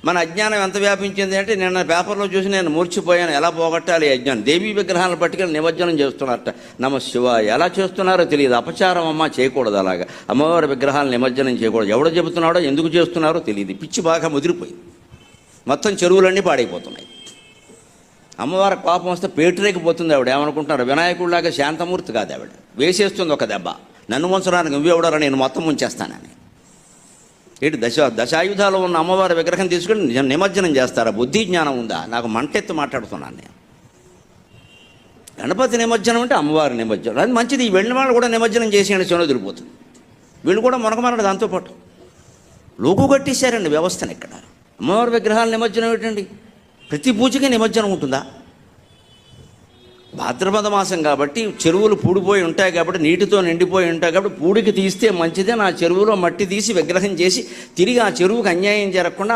మన అజ్ఞానం ఎంత వ్యాపించింది అంటే నిన్న పేపర్లో చూసి నేను మూర్చిపోయాను. ఎలా పోగొట్టాలి అజ్ఞానం? దేవీ విగ్రహాలను పట్టుకెళ్ళి నిమజ్జనం చేస్తున్నారట. నమ శివాయ. ఎలా చేస్తున్నారో తెలియదు. అపచారం అమ్మ, చేయకూడదు అలాగా. అమ్మవారి విగ్రహాలను నిమజ్జనం చేయకూడదు. ఎవడో చెబుతున్నాడో ఎందుకు చేస్తున్నారో తెలియదు. పిచ్చి బాగా ముదిరిపోయింది. మొత్తం చెరువులన్నీ పాడైపోతున్నాయి. అమ్మవారి కోపం వస్తే పేటరేకిపోతుంది ఆవిడ. ఏమనుకుంటున్నారు? వినాయకుడిలాగా శాంతమూర్తి కాదు ఆవిడ. వేసేస్తుంది ఒక దెబ్బ. నన్ను ముంచడానికి నువ్వెవడరా, నేను మొత్తం ముంచేస్తానని. ఏంటి దశాయుధాలు ఉన్న అమ్మవారి విగ్రహం తీసుకుని నిమజ్జనం చేస్తారా? బుద్ధి జ్ఞానం ఉందా? నాకు మంటెత్తి మాట్లాడుతున్నాను నేను. గణపతి నిమజ్జనం అంటే అమ్మవారి నిమజ్జనం అది మంచిది. ఈ వెళ్ళిన వాళ్ళు కూడా నిమజ్జనం చేసేయండి, చెను వదిలిపోతుంది. వీళ్ళు కూడా మునకమన్నాడు దాంతోపాటు. లోకు కట్టేశారండి వ్యవస్థను. ఇక్కడ అమ్మవారి విగ్రహాల నిమజ్జనం ఏంటండి? ప్రతి పూజకి నిమజ్జనం ఉంటుందా? భాద్రపద మాసం కాబట్టి చెరువులు పూడిపోయి ఉంటాయి, కాబట్టి నీటితో నిండిపోయి ఉంటాయి, కాబట్టి పూడికి తీస్తే మంచిదే. నా చెరువులో మట్టి తీసి విగ్రహం చేసి తిరిగి ఆ చెరువుకి అన్యాయం జరగకుండా